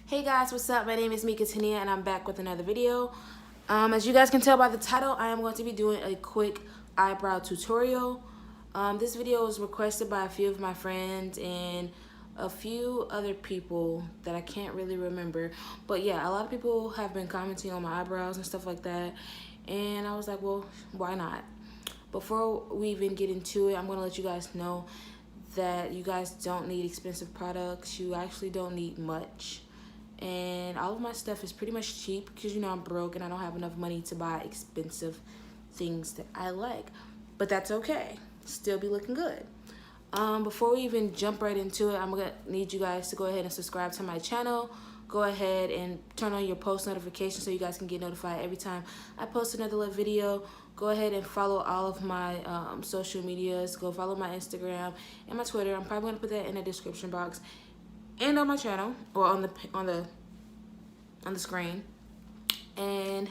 Hey guys, what's up? My name is Mika Tania and I'm back with another video. As you guys can tell by the title, I am going to be doing a quick eyebrow tutorial. This video was requested by a few of my friends and a few other people that I can't really remember. But yeah, a lot of people have been commenting on my eyebrows and stuff like that. And I was like, well, why not? Before we even get into it, I'm going to let you guys know that you guys don't need expensive products. You actually don't need much. And all of my stuff is pretty much cheap because, you know, I'm broke and I don't have enough money to buy expensive things that I like. But that's okay. Still be looking good. Before we even jump right into it, I'm going to need you guys to go ahead and subscribe to my channel. Go ahead and turn on your post notifications so you guys can get notified every time I post another video. Go ahead and follow all of my social medias. Go follow my Instagram and my Twitter. I'm probably going to put that in the description box and on my channel, or on the screen. And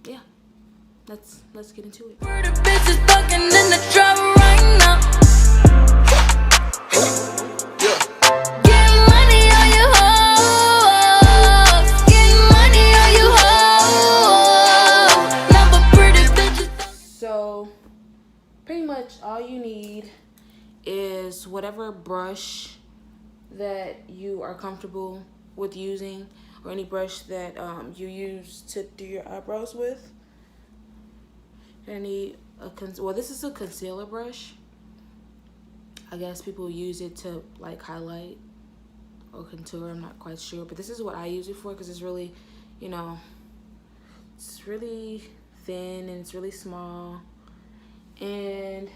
yeah, let's get into it. Where the bitches fucking in the trap right now. Getting money on you hoes. Getting money on you hoes. Number pretty bitches. So pretty much all you need is whatever brush that you are comfortable with using, or any brush that you use to do your eyebrows with. You're gonna need well, this is a concealer brush. I guess people use it to like highlight or contour, I'm not quite sure, but this is what I use it for because it's really, you know, it's really thin and it's really small. And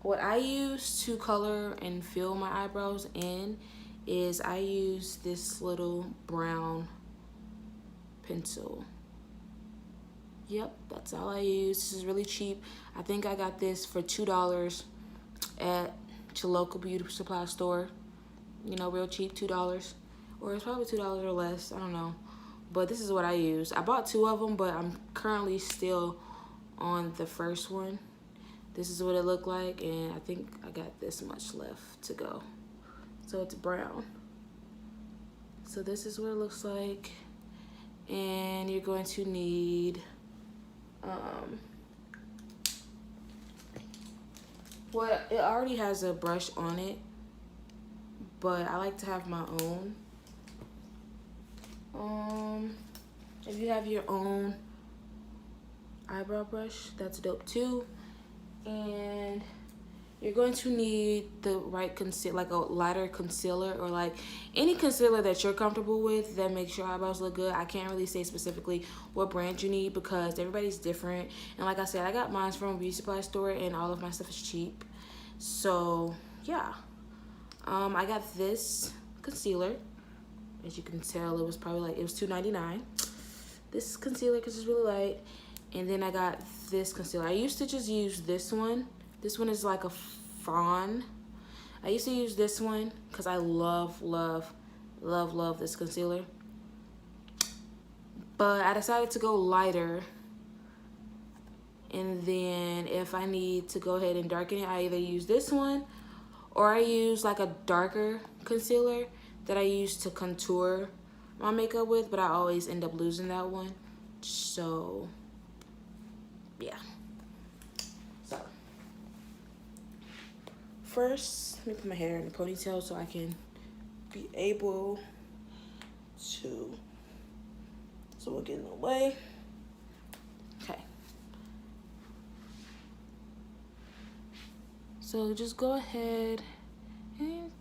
what I use to color and fill my eyebrows in is I use this little brown pencil. Yep, that's all I use. This is really cheap. I think I got this for $2 at your local beauty supply store. You know, real cheap, $2. Or it's probably $2 or less, I don't know. But this is what I use. I bought 2 of them, but I'm currently still on the first one. This is what it looked like, and I think I got this much left to go. So it's brown. So this is what it looks like. And you're going to need, well, it already has a brush on it, but I like to have my own. If you have your own eyebrow brush, that's dope too. And you're going to need the right concealer, like a lighter concealer, or like any concealer that you're comfortable with that makes your eyebrows look good. I can't really say specifically what brand you need because everybody's different. And like I said, I got mine from a beauty supply store and all of my stuff is cheap. So yeah, I got this concealer. As you can tell, it was probably like, it was $2.99. This concealer because it's really light. And then I got this concealer. I used to just use this one. This one is like a fawn. I used to use this one because I love this concealer. But I decided to go lighter. And then if I need to go ahead and darken it, I either use this one or I use like a darker concealer that I use to contour my makeup with, but I always end up losing that one. So yeah. So first, let me put my hair in a ponytail so I can be able to, so we'll get in the way. Okay. So just go ahead and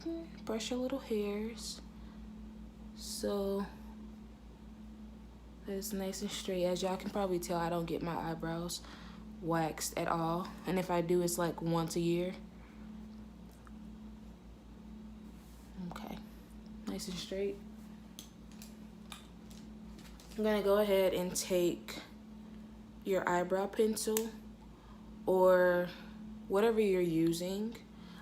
brush your little hairs so it's nice and straight. As y'all can probably tell, I don't get my eyebrows waxed at all, and if I do, it's like once a year. Okay, nice and straight. I'm gonna go ahead and take your eyebrow pencil or whatever you're using.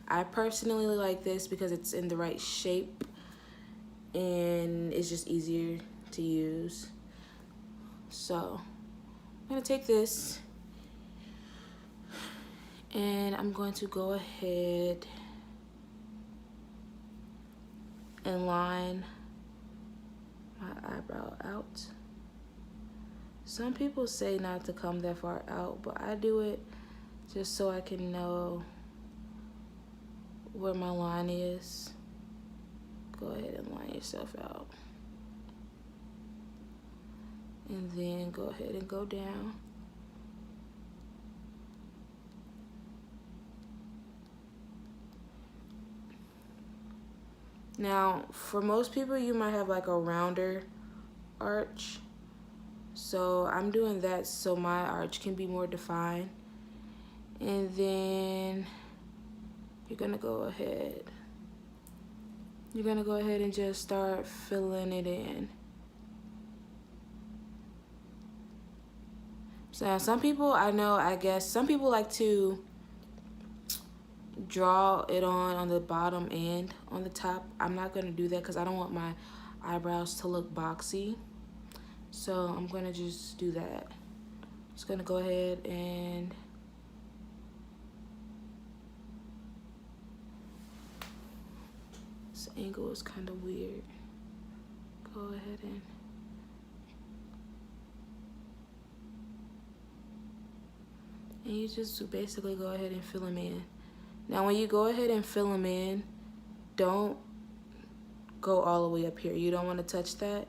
I personally like this because it's in the right shape and it's just easier to use. So I'm gonna take this and I'm going to go ahead and line my eyebrow out. Some people say not to come that far out, but I do it just so I can know where my line is. Go ahead and line yourself out. And then go ahead and go down. Now, for most people, you might have like a rounder arch. So I'm doing that so my arch can be more defined. And then you're gonna go ahead. You're gonna go ahead and just start filling it in. So some people, I guess some people like to draw it on the bottom and on the top. I'm not gonna do that because I don't want my eyebrows to look boxy. So I'm gonna just do that. Just gonna go ahead and this angle is kind of weird. Go ahead and you just basically go ahead and fill them in. Now when you go ahead and fill them in, don't go all the way up here. You don't want to touch that.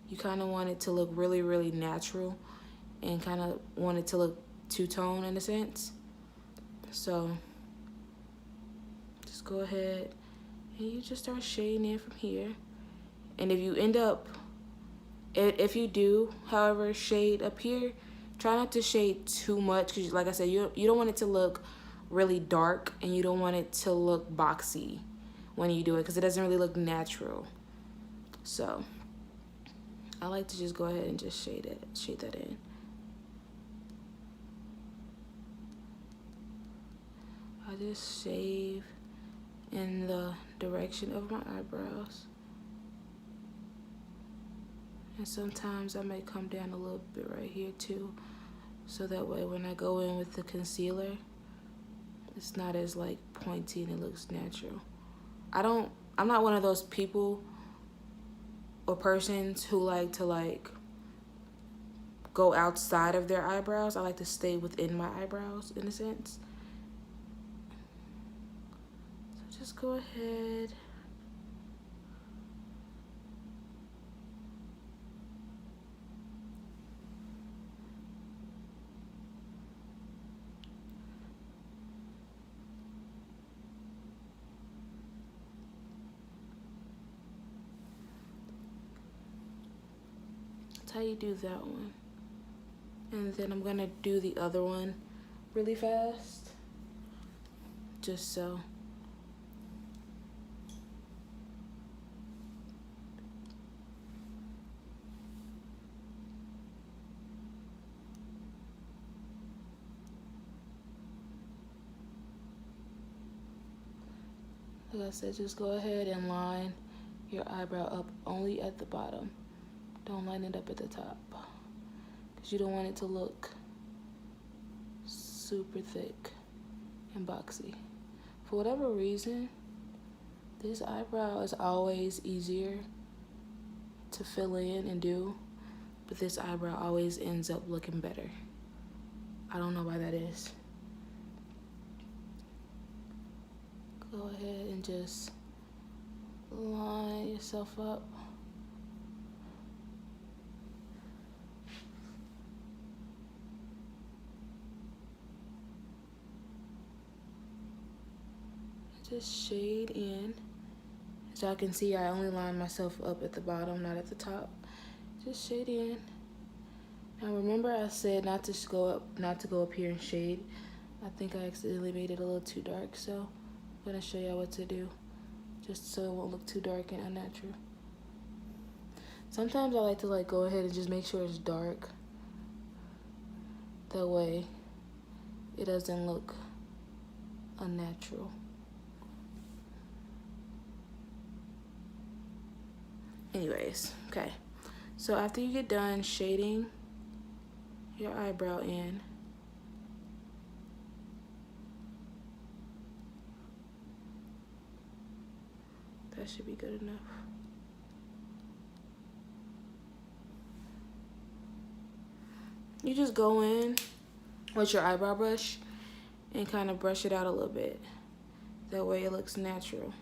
You kind of want it to look really, really natural and kind of want it to look two-tone in a sense. So just go ahead and you just start shading in from here. And if you end up, if you do, however, shade up here, try not to shade too much because like I said, you don't want it to look really dark and you don't want it to look boxy when you do it because it doesn't really look natural. So I like to just go ahead and just shade that in. I just shave in the direction of my eyebrows. And sometimes I may come down a little bit right here too. So that way when I go in with the concealer, it's not as like pointy and it looks natural. I'm not one of those people or persons who like to like go outside of their eyebrows. I like to stay within my eyebrows in a sense. So just go ahead. That's how you do that one. And then I'm gonna do the other one really fast. Just so. Like I said, just go ahead and line your eyebrow up only at the bottom. Don't line it up at the top because you don't want it to look super thick and boxy. For whatever reason, this eyebrow is always easier to fill in and do, but this eyebrow always ends up looking better. I don't know why that is. Go ahead and just line yourself up. Just shade in. As y'all can see, I only line myself up at the bottom, not at the top. Just shade in. Now remember I said not to go up here and shade. I think I accidentally made it a little too dark, so I'm gonna show y'all what to do, just so it won't look too dark and unnatural. Sometimes I like to like go ahead and just make sure it's dark. That way it doesn't look unnatural. Anyways, okay. So after you get done shading your eyebrow in, that should be good enough. You just go in with your eyebrow brush and kind of brush it out a little bit. That way it looks natural.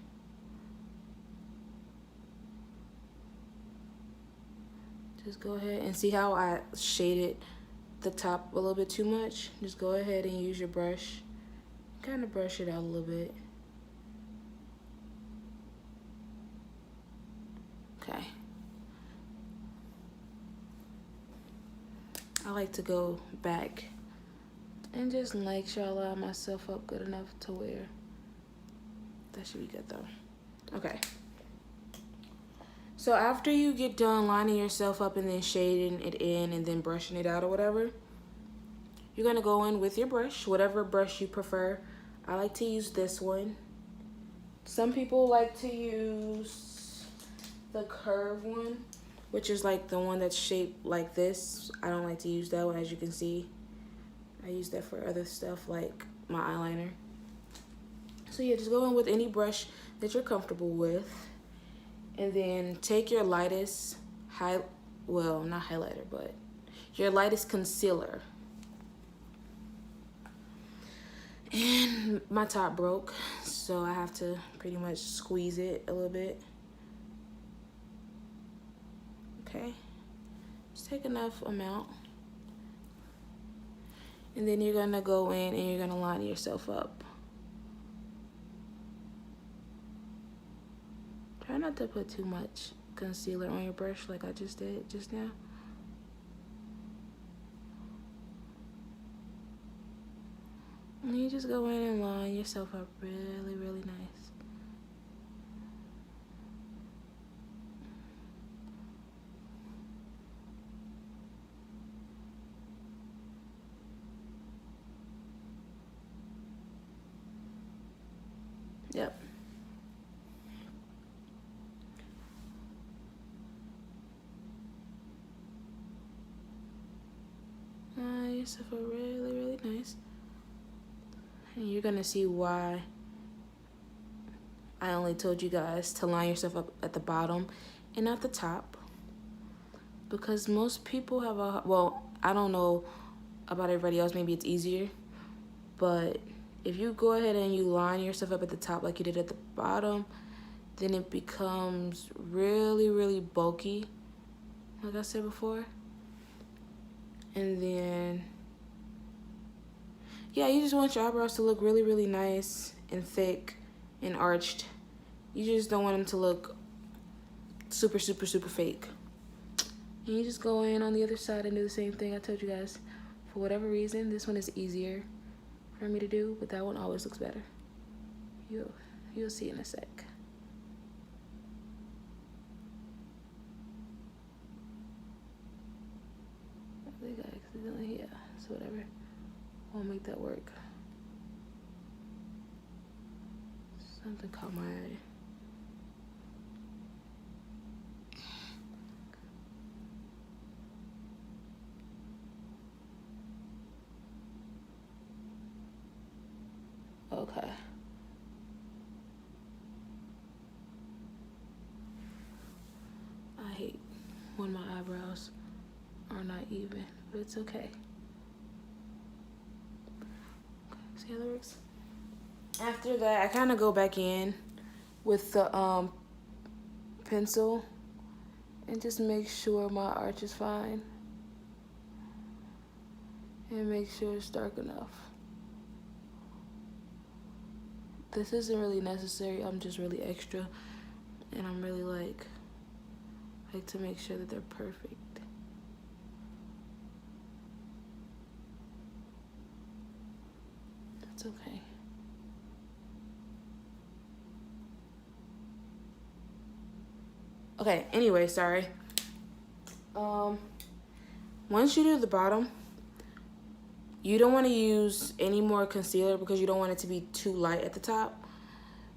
Just go ahead and see how I shaded the top a little bit too much. Just go ahead and use your brush. Kind of brush it out a little bit. Okay. I like to go back and just make sure I line myself up good enough to where that should be good though. Okay. So after you get done lining yourself up and then shading it in and then brushing it out or whatever, you're gonna go in with your brush, whatever brush you prefer. I like to use this one. Some people like to use the curve one, which is like the one that's shaped like this. I don't like to use that one, as you can see. I use that for other stuff like my eyeliner. So yeah, just go in with any brush that you're comfortable with. And then take your lightest well, not highlighter, but your lightest concealer. And my top broke, so I have to pretty much squeeze it a little bit. Okay, just take enough amount. And then you're gonna go in and you're gonna line yourself up. Try not to put too much concealer on your brush like I just did just now. And you just go in and line yourself up really, really nice. Yep. Yourself up really, really nice. And you're gonna see why I only told you guys to line yourself up at the bottom and not the top. Because most people have well, I don't know about everybody else, maybe it's easier. But if you go ahead and you line yourself up at the top like you did at the bottom, then it becomes really, really bulky, like I said before. And then, yeah, you just want your eyebrows to look really, really nice and thick and arched. You just don't want them to look super, super, super fake. And you just go in on the other side and do the same thing. I told you guys, for whatever reason, this one is easier for me to do, but that one always looks better. You'll see in a sec. I think I accidentally, yeah, so whatever. Won't make that work. Something caught my eye. Okay. I hate when my eyebrows are not even, but it's okay. See how that works? After that, I kind of go back in with the pencil and just make sure my arch is fine. And make sure it's dark enough. This isn't really necessary, I'm just really extra. And I'm really like to make sure that they're perfect. It's okay. Okay, anyway, sorry. Once you do the bottom, you don't want to use any more concealer because you don't want it to be too light at the top.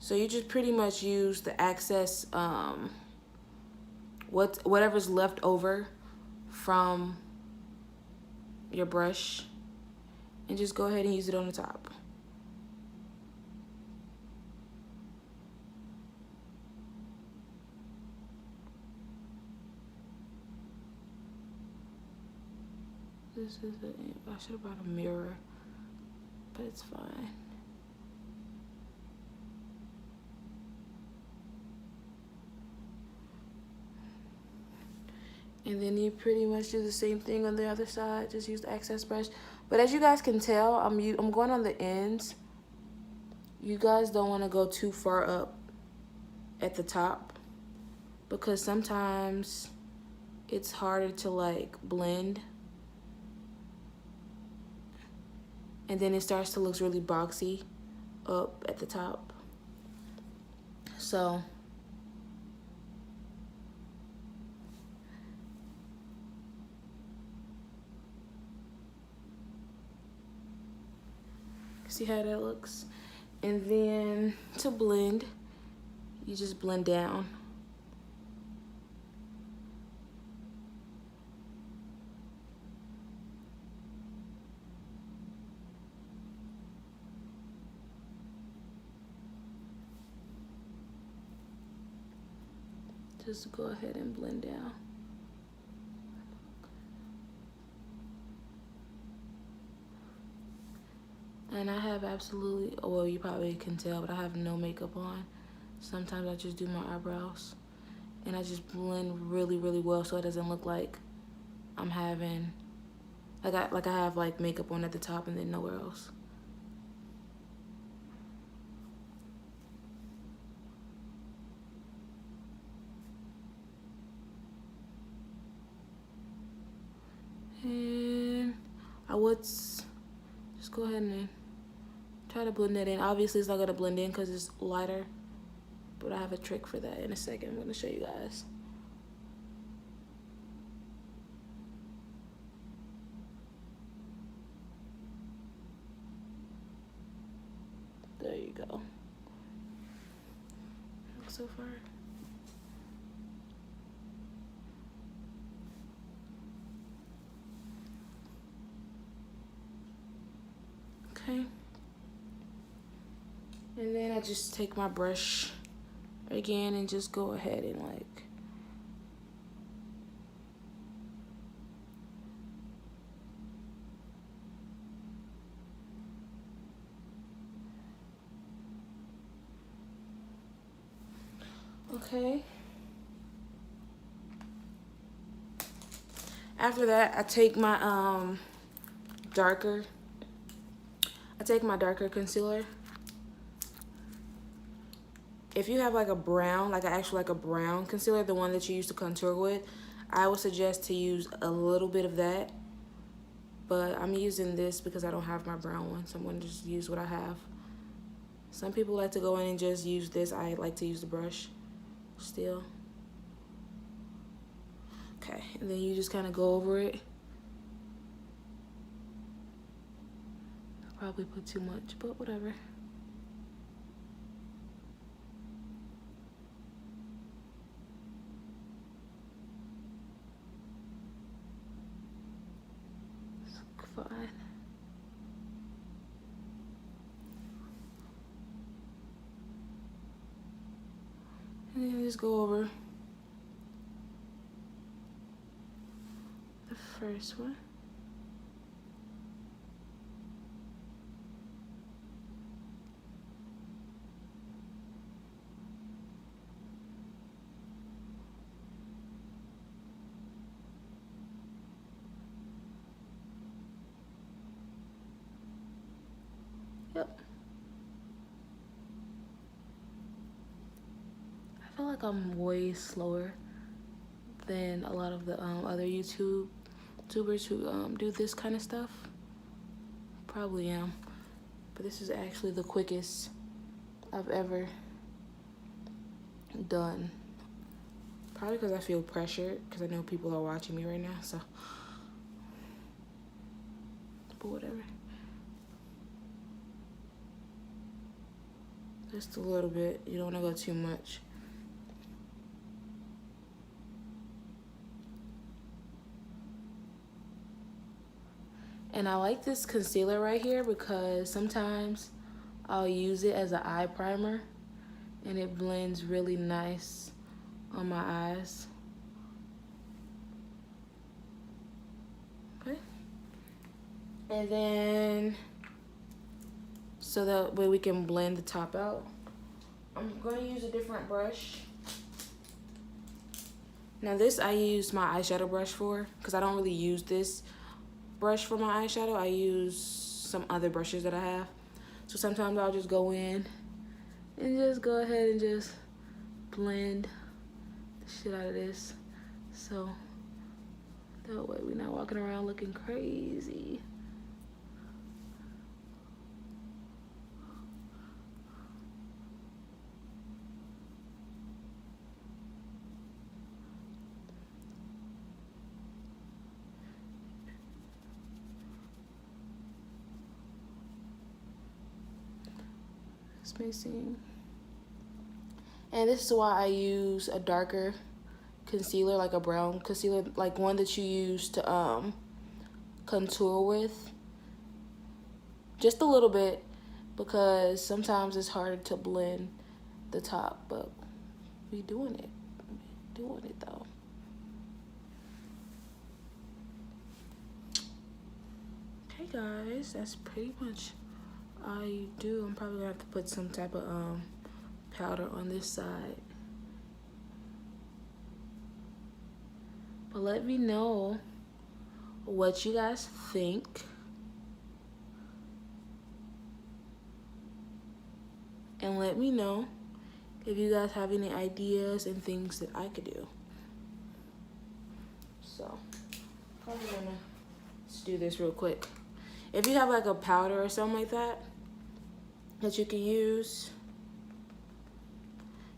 So you just pretty much use the excess, whatever's left over from your brush, and just go ahead and use it on the top. This is I should have brought a mirror, but it's fine. And then you pretty much do the same thing on the other side. Just use the excess brush. But as you guys can tell, I'm going on the ends. You guys don't want to go too far up at the top, because sometimes it's harder to like blend. And then it starts to look really boxy up at the top. So see how that looks? And then to blend, you just blend down. Just go ahead and blend down. And I have absolutely, well, you probably can tell, but I have no makeup on. Sometimes I just do my eyebrows. And I just blend really, really well so it doesn't look like I'm having, like I have like makeup on at the top and then nowhere else. And I would just go ahead and try to blend it in. Obviously it's not gonna blend in because it's lighter, but I have a trick for that in a second. I'm gonna show you guys. There you go. Looks so far. Okay. And then I just take my brush again and just go ahead and like okay. After that, I take my darker concealer. If you have like a brown, like a brown concealer, the one that you use to contour with, I would suggest to use a little bit of that. But I'm using this because I don't have my brown one, so I'm going to just use what I have. Some people like to go in and just use this. I like to use the brush still. Okay, and then you just kind of go over it. I probably put too much, but whatever. It's fine. And then just go over the first one. Yep. I feel like I'm way slower than a lot of the other YouTubers who do this kind of stuff. Probably am, but this is actually the quickest I've ever done. Probably because I feel pressured, because I know people are watching me right now, so. But whatever. Just a little bit. You don't want to go too much. And I like this concealer right here because sometimes I'll use it as an eye primer and it blends really nice on my eyes. Okay. And then, so that way we can blend the top out, I'm going to use a different brush. Now this I use my eyeshadow brush for, because I don't really use this brush for my eyeshadow. I use some other brushes that I have. So sometimes I'll just go in and just go ahead and just blend the shit out of this. So that way we're not walking around looking crazy. Missing. And this is why I use a darker concealer, like a brown concealer, like one that you use to contour with, just a little bit, because sometimes it's harder to blend the top, but we doing it though. Okay guys, that's pretty much all you do. I'm probably gonna have to put some type of powder on this side. But let me know what you guys think. And let me know if you guys have any ideas and things that I could do. So, probably gonna just do this real quick. If you have like a powder or something like that you can use,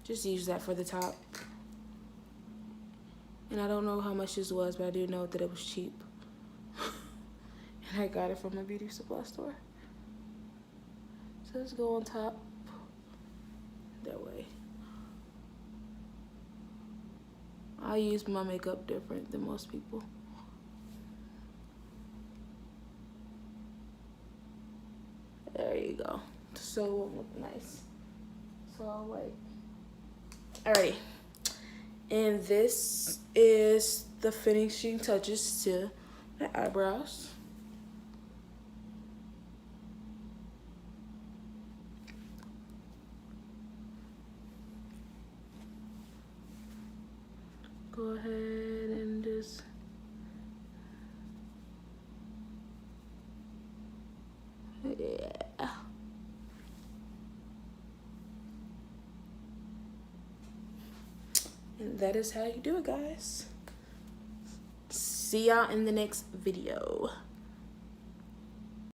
just use that for the top. And I don't know how much this was, but I do know that it was cheap. And I got it from a beauty supply store. So let's go on top that way. I use my makeup different than most people. There you go. So it will look nice. So I'll wait. Alrighty. And this is the finishing touches to my eyebrows. Go ahead and just and that is how you do it, guys. See y'all in the next video.